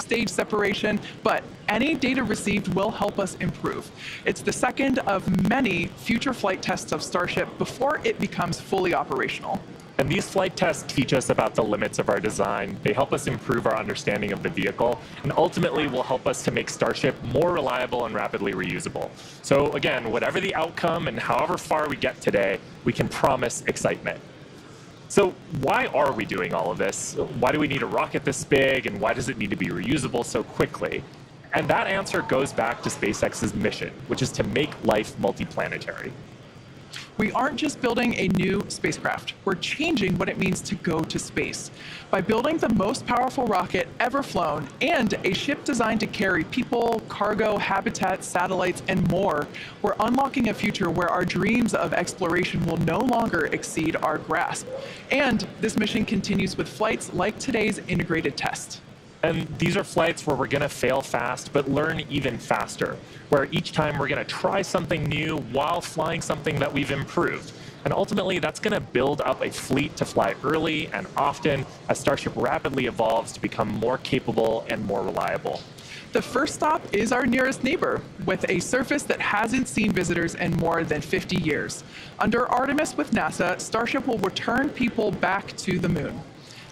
stage separation, but any data received will help us improve. It's the second of many future flight tests of Starship before it becomes fully operational. And these flight tests teach us about the limits of our design. They help us improve our understanding of the vehicle, and ultimately will help us to make Starship more reliable and rapidly reusable. So again, whatever the outcome and however far we get today, we can promise excitement. So why are we doing all of this? Why do we need a rocket this big, and why does it need to be reusable so quickly? And that answer goes back to SpaceX's mission, which is to make life multiplanetary. We aren't just building a new spacecraft, we're changing what it means to go to space. By building the most powerful rocket ever flown and a ship designed to carry people, cargo, habitat, satellites, and more, we're unlocking a future where our dreams of exploration will no longer exceed our grasp. And this mission continues with flights like today's integrated test. And these are flights where we're going to fail fast, but learn even faster, where each time we're going to try something new while flying something that we've improved. And ultimately, that's going to build up a fleet to fly early and often as Starship rapidly evolves to become more capable and more reliable. The first stop is our nearest neighbor, with a surface that hasn't seen visitors in more than 50 years. Under Artemis with NASA, Starship will return people back to the moon.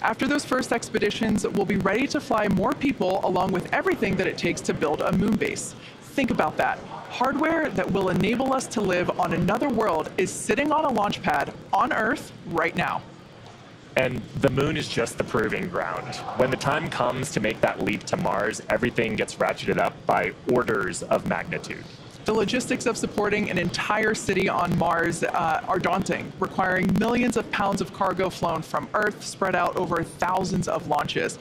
After those first expeditions, we'll be ready to fly more people along with everything that it takes to build a moon base. Think about that. Hardware that will enable us to live on another world is sitting on a launch pad on Earth right now. And the moon is just the proving ground. When the time comes to make that leap to Mars, everything gets ratcheted up by orders of magnitude. The logistics of supporting an entire city on Mars are daunting, requiring millions of pounds of cargo flown from Earth spread out over thousands of launches.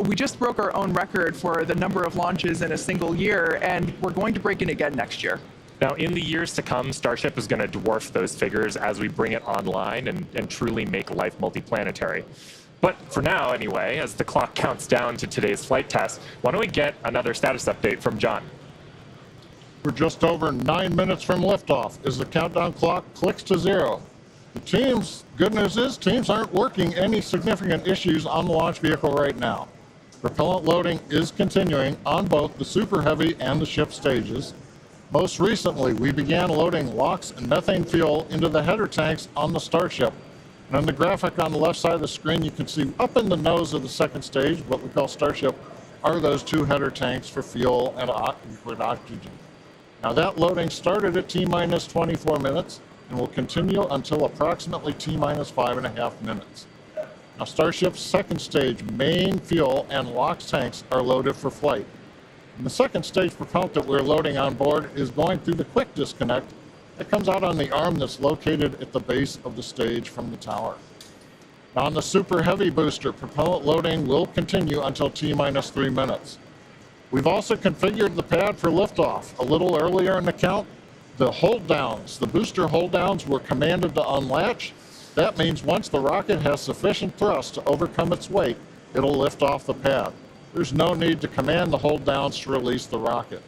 We just broke our own record for the number of launches in a single year, and we're going to break it again next year. Now, in the years to come, Starship is going to dwarf those figures as we bring it online and truly make life multiplanetary. But for now, anyway, as the clock counts down to today's flight test, why don't we get another status update from John? We're just over 9 minutes from liftoff as the countdown clock clicks to 0. Good news is, teams aren't working any significant issues on the launch vehicle right now. Propellant loading is continuing on both the Super Heavy and the ship stages. Most recently, we began loading LOX and methane fuel into the header tanks on the Starship. And on the graphic on the left side of the screen, you can see up in the nose of the second stage, what we call Starship, are those two header tanks for fuel and liquid oxygen. Now that loading started at T-minus 24 minutes and will continue until approximately T-minus 5.5 minutes. Now Starship's second stage main fuel and LOX tanks are loaded for flight. And the second stage propellant that we're loading on board is going through the quick disconnect that comes out on the arm that's located at the base of the stage from the tower. Now on the Super Heavy booster, propellant loading will continue until T-minus 3 minutes. We've also configured the pad for liftoff. A little earlier in the count, the hold downs, the booster hold downs were commanded to unlatch. That means once the rocket has sufficient thrust to overcome its weight, it'll lift off the pad. There's no need to command the hold downs to release the rocket.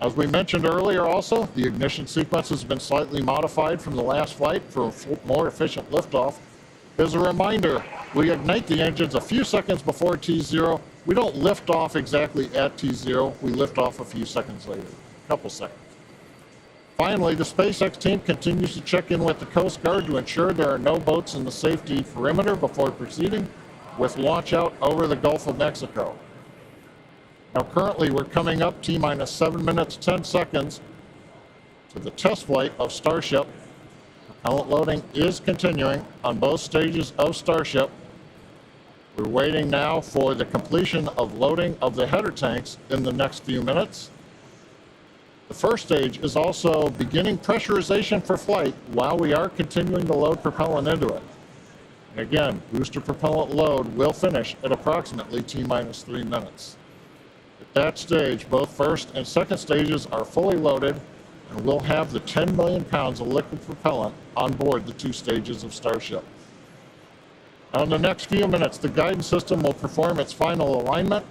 As we mentioned earlier also, the ignition sequence has been slightly modified from the last flight for a more efficient liftoff. As a reminder, we ignite the engines a few seconds before T0. We don't lift off exactly at T0, we lift off a few seconds later, a couple seconds. Finally, the SpaceX team continues to check in with the Coast Guard to ensure there are no boats in the safety perimeter before proceeding with launch out over the Gulf of Mexico. Now currently we're coming up T-minus 7 minutes, 10 seconds to the test flight of Starship. Propellant loading is continuing on both stages of Starship. We're waiting now for the completion of loading of the header tanks in the next few minutes. The first stage is also beginning pressurization for flight while we are continuing to load propellant into it. And again, booster propellant load will finish at approximately T-minus 3 minutes. At that stage, both first and second stages are fully loaded, and we'll have the 10 million pounds of liquid propellant on board the two stages of Starship. In the next few minutes, the guidance system will perform its final alignment.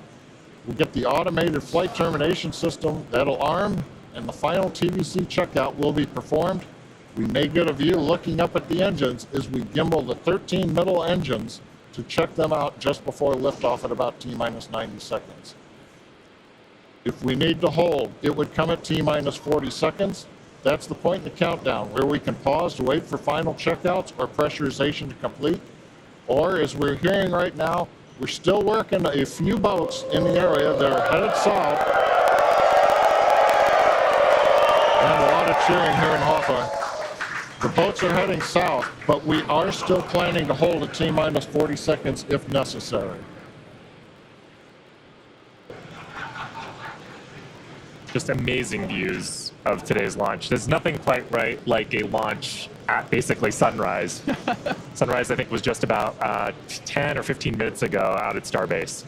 We'll get the automated flight termination system that'll arm, and the final TVC checkout will be performed. We may get a view looking up at the engines as we gimbal the 13 middle engines to check them out just before liftoff at about T-minus 90 seconds. If we need to hold, it would come at T-minus 40 seconds. That's the point in the countdown where we can pause to wait for final checkouts or pressurization to complete. Or, as we're hearing right now, we're still working a few boats in the area that are headed south. And a lot of cheering here in Hoffa. The boats are heading south, but we are still planning to hold at T-minus 40 seconds if necessary. Just amazing views of today's launch. There's nothing quite like a launch at basically sunrise. Sunrise, I think, was just about 10 or 15 minutes ago out at Starbase.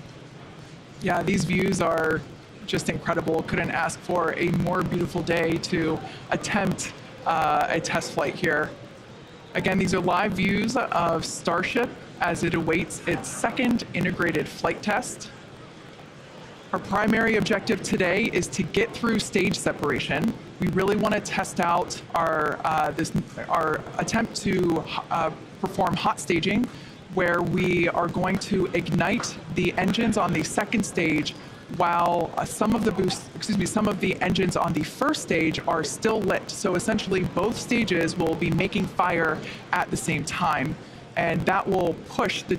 Yeah, these views are just incredible. Couldn't ask for a more beautiful day to attempt a test flight here. Again, these are live views of Starship as it awaits its second integrated flight test. Our primary objective today is to get through stage separation. We really want to test out our attempt to perform hot staging, where we are going to ignite the engines on the second stage while some of the engines on the first stage are still lit. So essentially both stages will be making fire at the same time, and that will push the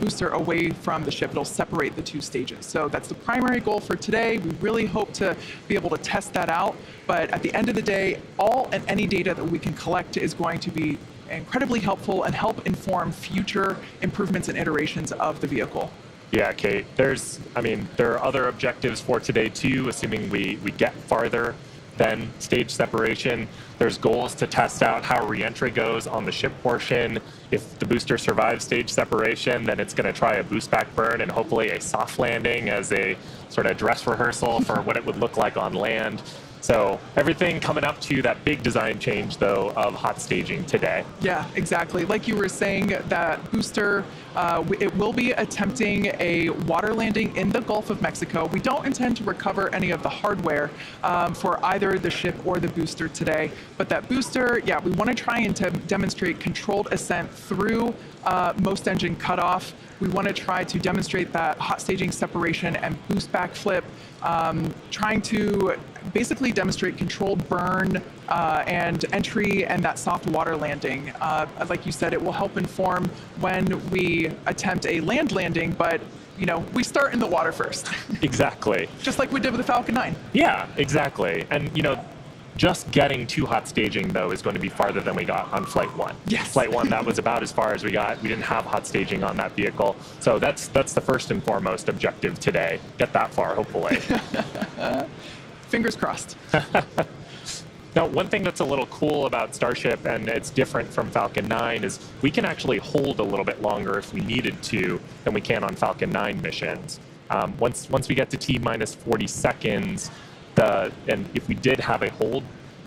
booster away from the ship. It'll separate the two stages. So that's the primary goal for today. We really hope to be able to test that out, but at the end of the day, all and any data that we can collect is going to be incredibly helpful and help inform future improvements and iterations of the vehicle. Yeah, Kate, there are other objectives for today too, assuming we get farther than stage separation. There's goals to test out how re-entry goes on the ship portion. If the booster survives stage separation, then it's going to try a boost back burn and hopefully a soft landing as a sort of dress rehearsal for what it would look like on land. So everything coming up to that big design change, though, of hot staging today. Yeah, exactly. Like you were saying, that booster, it will be attempting a water landing in the Gulf of Mexico. We don't intend to recover any of the hardware for either the ship or the booster today. But that booster, yeah, we want to try and demonstrate controlled ascent through most engine cutoff. We want to try to demonstrate that hot staging separation and boost back flip, trying to basically demonstrate controlled burn and entry and that soft water landing. Like you said, it will help inform when we attempt a land landing, but we start in the water first. Exactly. Just like we did with the Falcon 9. Yeah, exactly. And just getting to hot staging, though, is going to be farther than we got on Flight 1. Yes. Flight 1, that was about as far as we got. We didn't have hot staging on that vehicle. So that's the first and foremost objective today. Get that far, hopefully. Fingers crossed. Now, one thing that's a little cool about Starship, and it's different from Falcon 9, is we can actually hold a little bit longer if we needed to than we can on Falcon 9 missions. Once we get to T-minus 40 seconds, and if we did have a hold,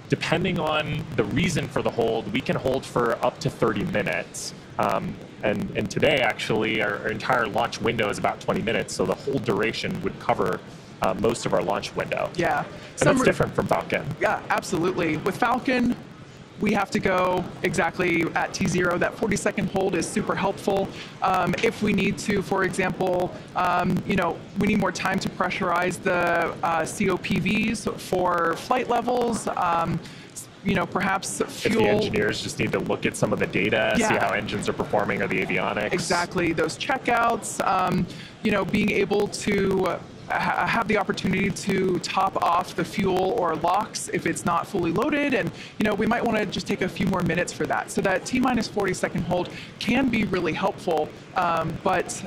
depending on the reason for the hold, we can hold for up to 30 minutes. And today, actually, our entire launch window is about 20 minutes, so the whole duration would cover most of our launch window. Yeah. And that's different from Falcon. Yeah, absolutely. With Falcon, we have to go exactly at T0. That 40-second hold is super helpful. If we need to, for example, we need more time to pressurize the COPVs for flight levels. Perhaps fuel. If the engineers just need to look at some of the data, see how engines are performing or the avionics. Exactly. Those checkouts, being able to have the opportunity to top off the fuel or LOX if it's not fully loaded, and we might want to just take a few more minutes for that. So that T-minus 40-second hold can be really helpful, but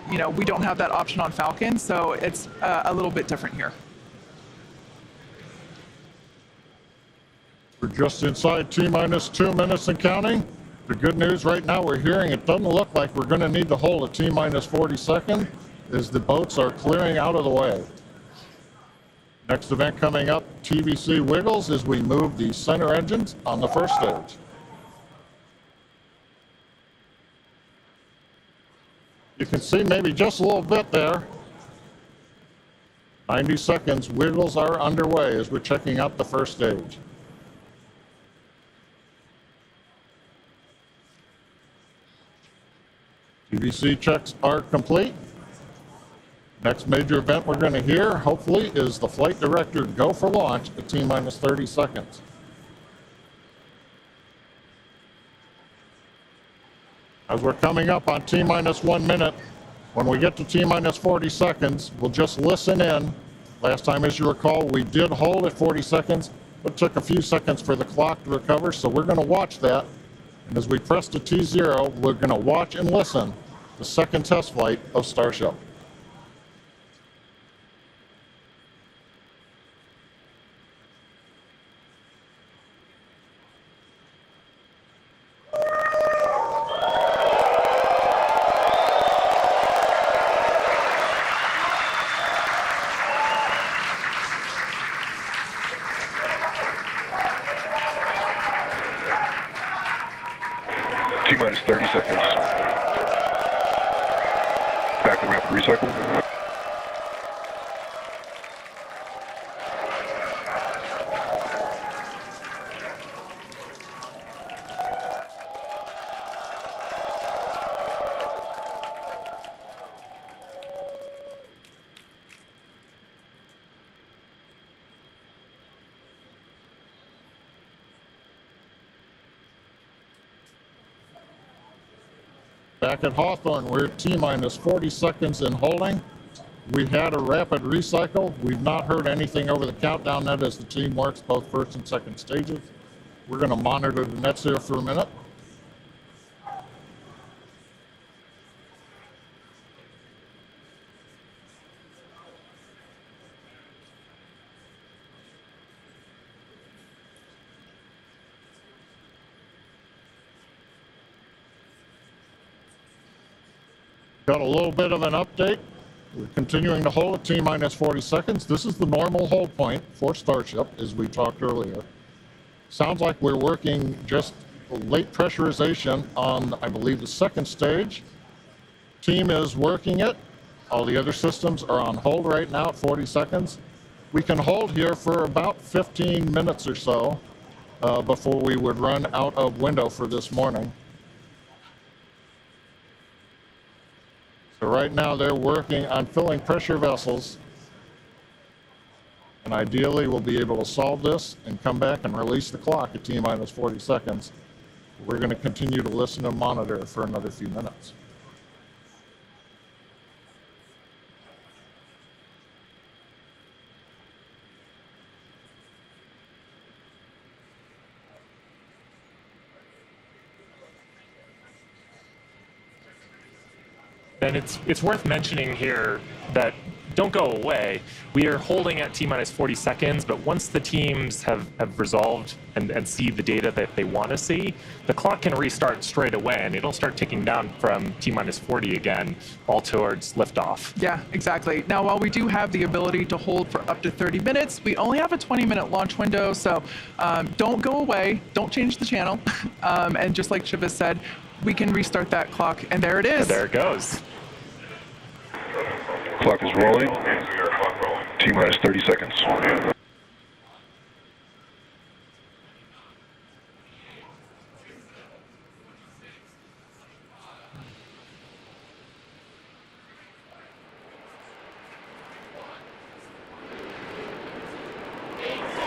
we don't have that option on Falcon, so it's a little bit different here. We're just inside T-minus 2 minutes and counting. The good news right now, we're hearing it doesn't look like we're going to need to hold a T-minus 40 second as the boats are clearing out of the way. Next event coming up, TVC wiggles as we move the center engines on the first stage. You can see maybe just a little bit there. 90 seconds, wiggles are underway as we're checking out the first stage. PVC checks are complete. Next major event we're going to hear, hopefully, is the flight director go for launch at T-minus 30 seconds. As we're coming up on T-minus 1 minute, when we get to T-minus 40 seconds, we'll just listen in. Last time, as you recall, we did hold at 40 seconds, but it took a few seconds for the clock to recover, so we're going to watch that. And as we press to T0, we're going to watch and listen to the second test flight of Starship. T-minus 30 seconds. Back to rapid recycle. Back at Hawthorne, we're at T-minus 40 seconds in holding. We had a rapid recycle. We've not heard anything over the countdown net as the team works both first and second stages. We're going to monitor the nets here for a minute. Got a little bit of an update. We're continuing to hold at T-minus 40 seconds. This is the normal hold point for Starship, as we talked earlier. Sounds like we're working just late pressurization on, I believe, the second stage. Team is working it. All the other systems are on hold right now at 40 seconds. We can hold here for about 15 minutes or so before we would run out of window for this morning. So right now they're working on filling pressure vessels, and ideally we'll be able to solve this and come back and release the clock at T-minus 40 seconds. We're going to continue to listen and monitor for another few minutes. And it's worth mentioning here that don't go away. We are holding at T-minus 40 seconds, but once the teams have resolved and see the data that they want to see, the clock can restart straight away, and it'll start ticking down from T-minus 40 again, all towards liftoff. Yeah, exactly. Now, while we do have the ability to hold for up to 30 minutes, we only have a 20-minute launch window, so don't go away, don't change the channel, and just like Shiva said, we can restart that clock, and there it is. And there it goes. Clock is rolling. T-minus 30 seconds.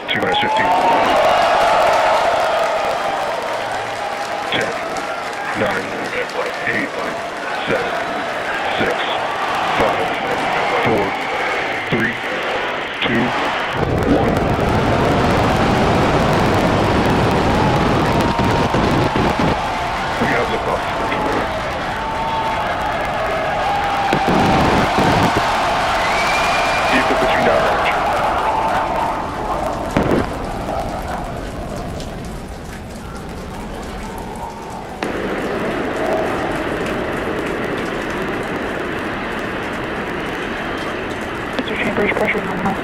T-minus 15. 10, 9, 8, 7, 6, 5, 4, 3, 2, 1. We have liftoff. Vehicle pitching downrange. Chambers pressure nominal.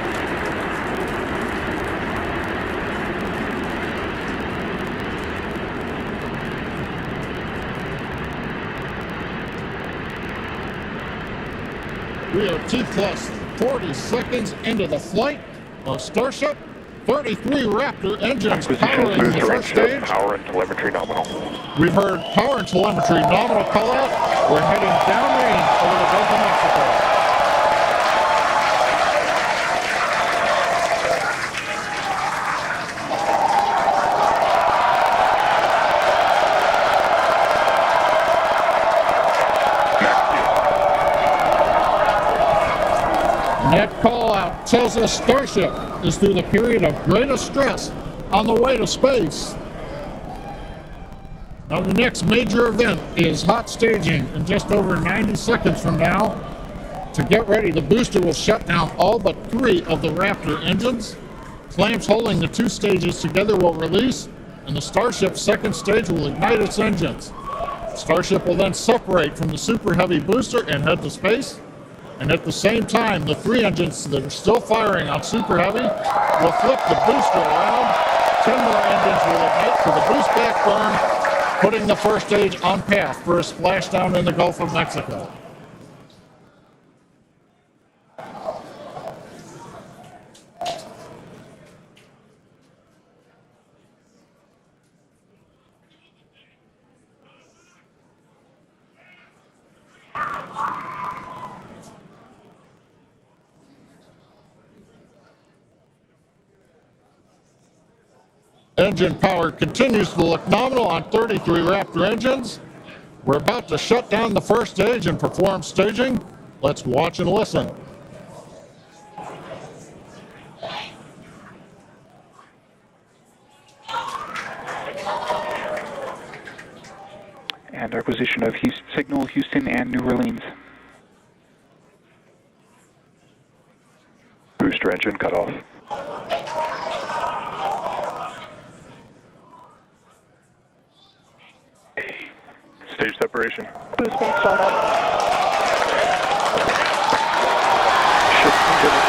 We are T-plus 40 seconds into the flight of Starship. 33 Raptor engines Acquisition powering the booster first range stage. power and telemetry nominal. We've heard power and telemetry nominal call out. We're heading downrange over the Gulf of Mexico. That call out tells us Starship is through the period of greatest stress on the way to space. Now the next major event is hot staging in just over 90 seconds from now. To get ready, the booster will shut down all but 3 of the Raptor engines. Flames holding the 2 stages together will release, and the Starship's second stage will ignite its engines. Starship will then separate from the Super Heavy booster and head to space. And at the same time, the 3 engines that are still firing on Super Heavy will flip the booster around. 10 more engines will ignite for the boost back burn, putting the first stage on path for a splashdown in the Gulf of Mexico. Engine power continues to look nominal on 33 Raptor engines. We're about to shut down the first stage and perform staging. Let's watch and listen. And acquisition of signal Houston and New Orleans. Booster engine cut off. Stage separation. Boost back startup. Ship completed.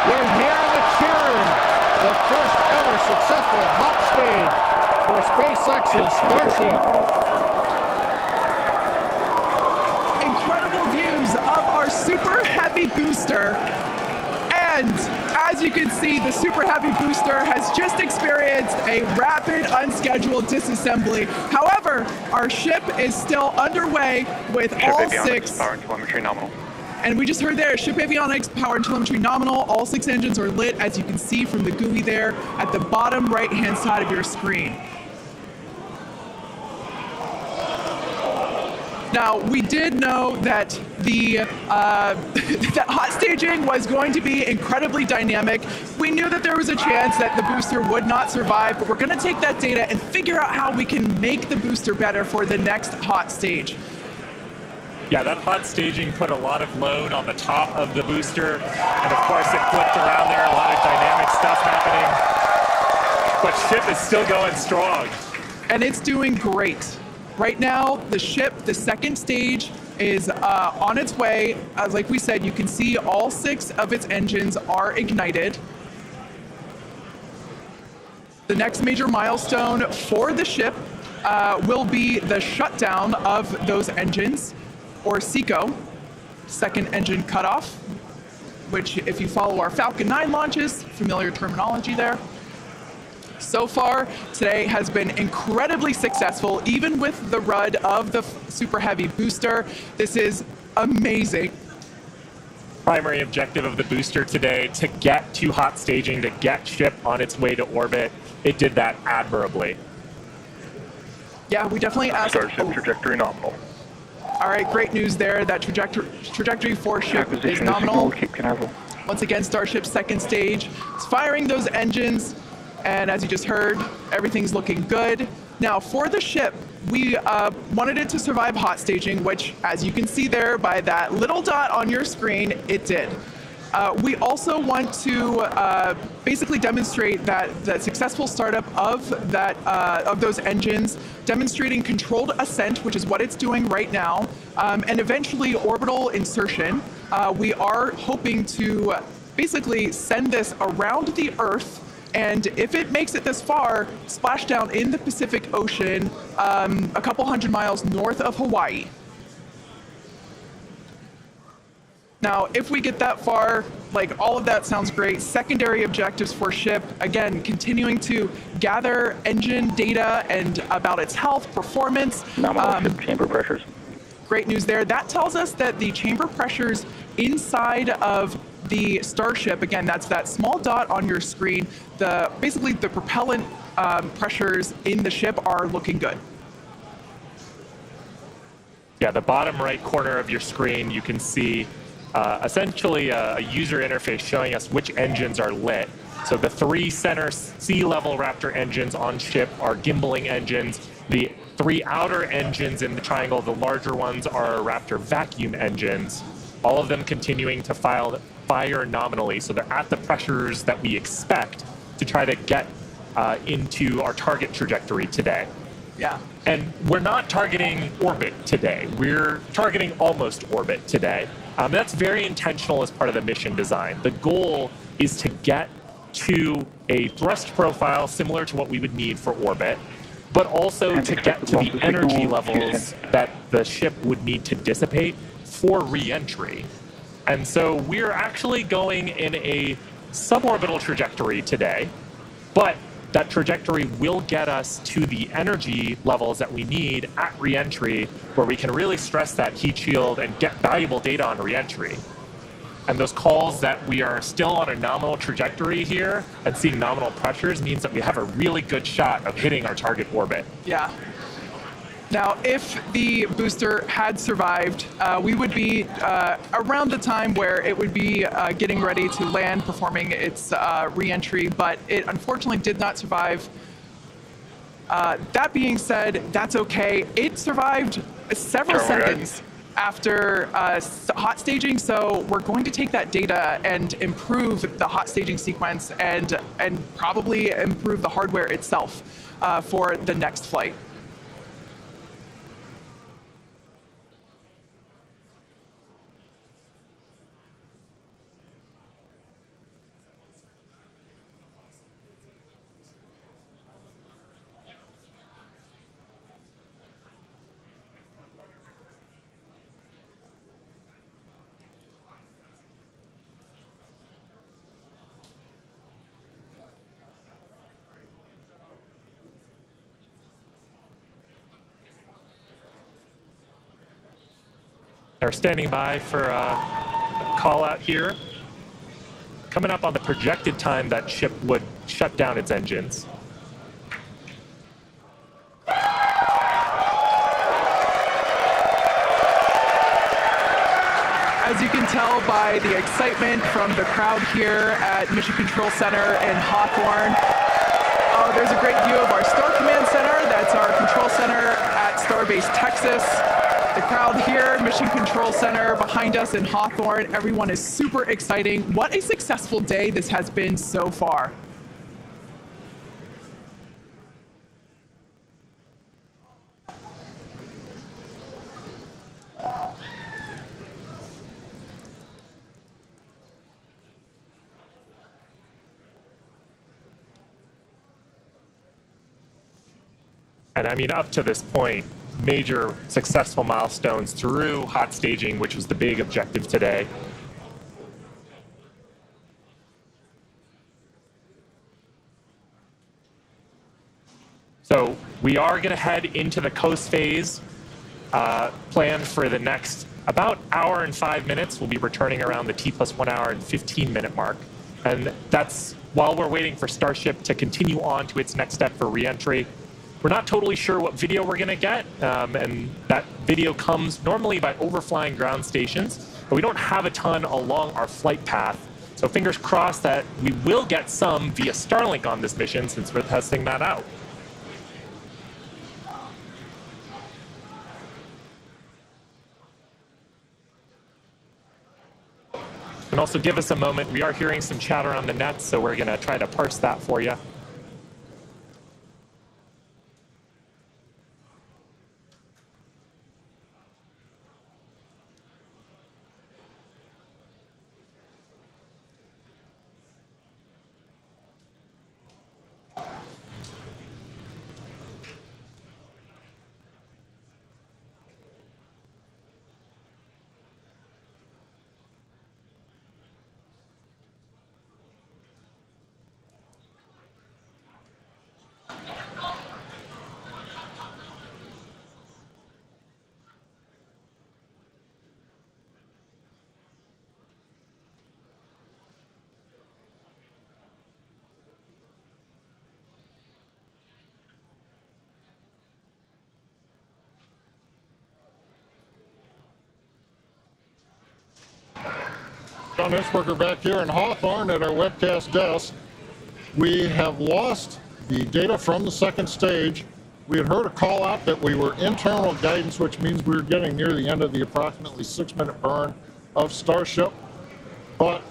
We're hearing the cheering. The first ever successful hot stage for SpaceX's Starship. Incredible views of our Super Heavy booster. And as you can see, the Super Heavy booster has just experienced a rapid, unscheduled disassembly. However, our ship is still underway with Ship all avionics, 6. power and telemetry nominal. And we just heard there, ship avionics, power and telemetry nominal. All 6 engines are lit, as you can see from the GUI there at the bottom right-hand side of your screen. Now, we did know that the that hot staging was going to be incredibly dynamic. We knew that there was a chance that the booster would not survive, but we're going to take that data and figure out how we can make the booster better for the next hot stage. Yeah, that hot staging put a lot of load on the top of the booster, and of course it flipped around there, a lot of dynamic stuff happening. But ship is still going strong. And it's doing great. Right now, the ship, the second stage, is on its way. As like we said, you can see all 6 of its engines are ignited. The next major milestone for the ship will be the shutdown of those engines, or SECO, second engine cutoff, which if you follow our Falcon 9 launches, familiar terminology there. So far, today has been incredibly successful, even with the RUD of the Super Heavy booster. This is amazing. Primary objective of the booster today, to get to hot staging, to get ship on its way to orbit. It did that admirably. Yeah, we definitely asked. Starship trajectory nominal. All right, great news there. That trajectory for ship is Acquisition of nominal. signal Cape Canaveral. Once again, Starship's second stage is firing those engines. And as you just heard, everything's looking good. Now, for the ship, we wanted it to survive hot staging, which, as you can see there by that little dot on your screen, it did. We also want to basically demonstrate that the successful startup of those engines, demonstrating controlled ascent, which is what it's doing right now, and eventually orbital insertion. We are hoping to basically send this around the Earth And if it makes it this far, splashdown in the Pacific Ocean, a couple hundred miles north of Hawaii. Now, if we get that far, like all of that sounds great. Secondary objectives for ship, again, continuing to gather engine data and about its health, performance. Nominal ship chamber pressures. Great news there. That tells us that the chamber pressures inside of the Starship, again, that's that small dot on your screen, basically the propellant pressures in the ship are looking good. Yeah, the bottom right corner of your screen, you can see essentially a user interface showing us which engines are lit. So the 3 center sea level Raptor engines on ship are gimbaling engines. The 3 outer engines in the triangle, the larger ones, are Raptor vacuum engines. All of them continuing to fire nominally, so they're at the pressures that we expect to try to get into our target trajectory today. Yeah. And we're not targeting orbit today. We're targeting almost orbit today. That's very intentional as part of the mission design. The goal is to get to a thrust profile similar to what we would need for orbit, but also to get to the energy levels that the ship would need to dissipate for re-entry. And so we're actually going in a suborbital trajectory today, but that trajectory will get us to the energy levels that we need at re-entry, where we can really stress that heat shield and get valuable data on re-entry. And those calls that we are still on a nominal trajectory here and seeing nominal pressures means that we have a really good shot of hitting our target orbit. Yeah. Now, if the booster had survived, we would be around the time where it would be getting ready to land, performing its re-entry, but it unfortunately did not survive. That being said, that's okay. It survived several seconds after hot staging, so we're going to take that data and improve the hot staging sequence and probably improve the hardware itself for the next flight. They're standing by for a call out here. Coming up on the projected time that ship would shut down its engines. As you can tell by the excitement from the crowd here at Mission Control Center in Hawthorne, there's a great view of our Star Command Center. That's our control center at Starbase, Texas. The crowd here, Mission Control Center behind us in Hawthorne. Everyone is super exciting. What a successful day this has been so far. And I mean, up to this point, major successful milestones through hot staging, which was the big objective today. So we are going to head into the coast phase, planned for the next about hour and 5 minutes. We'll be returning around the T+1 hour and 15-minute mark. And that's while we're waiting for Starship to continue on to its next step for re-entry. We're not totally sure what video we're going to get, and that video comes normally by overflying ground stations, but we don't have a ton along our flight path. So fingers crossed that we will get some via Starlink on this mission since we're testing that out. And also give us a moment. We are hearing some chatter on the net, so we're going to try to parse that for you. John Innsbrucker back here in Hawthorne at our webcast desk. We have lost the data from the second stage. We had heard a call out that we were internal guidance, which means we were getting near the end of the approximately 6-minute burn of Starship, but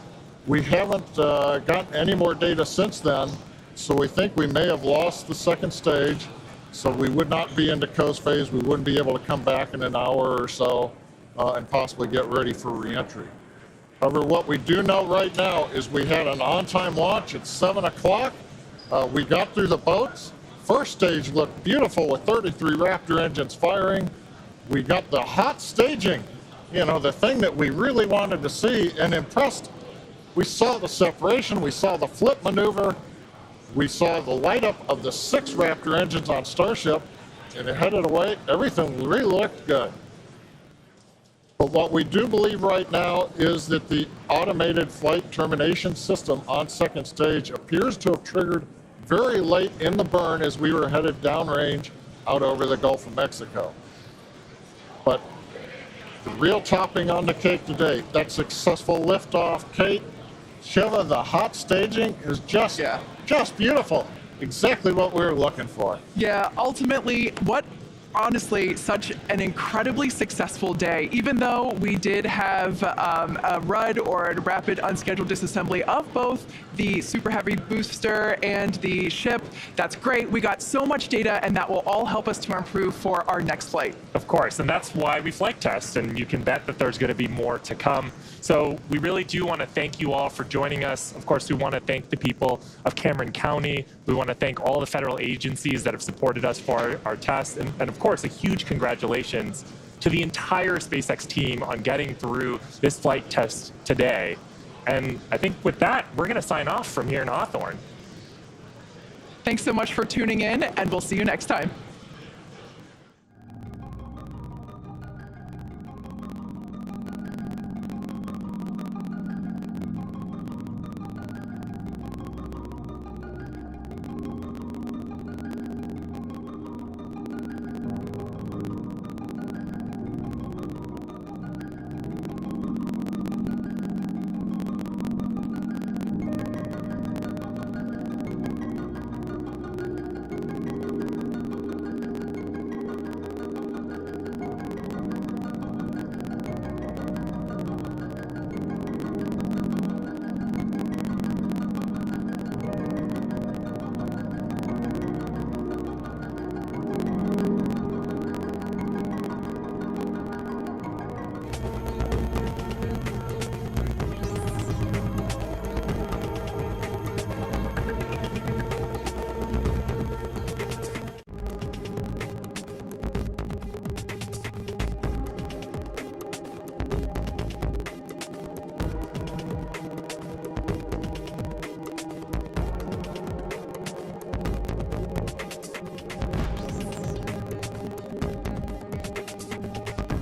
we haven't gotten any more data since then, so we think we may have lost the second stage, so we would not be into coast phase. We wouldn't be able to come back in an hour or so and possibly get ready for reentry. However, what we do know right now is we had an on-time launch at 7 o'clock. We got through the boats. First stage looked beautiful with 33 Raptor engines firing. We got the hot staging, you know, the thing that we really wanted to see and impressed. We saw the separation, we saw the flip maneuver, we saw the light up of the 6 Raptor engines on Starship, and it headed away. Everything really looked good. But what we do believe right now is that the automated flight termination system on second stage appears to have triggered very late in the burn as we were headed downrange out over the Gulf of Mexico. But the real topping on the cake today, that successful liftoff, Kate, Shiva, the hot staging is just beautiful. Exactly what we were looking for. Yeah, ultimately, honestly, such an incredibly successful day. Even though we did have a RUD, or a rapid unscheduled disassembly, of both the Super Heavy booster and the ship, that's great. We got so much data, and that will all help us to improve for our next flight. Of course, and that's why we flight test, and you can bet that there's going to be more to come. So we really do want to thank you all for joining us. Of course, we want to thank the people of Cameron County. We want to thank all the federal agencies that have supported us for our test, and of course, a huge congratulations to the entire SpaceX team on getting through this flight test today. And I think with that, we're going to sign off from here in Hawthorne. Thanks so much for tuning in, and we'll see you next time.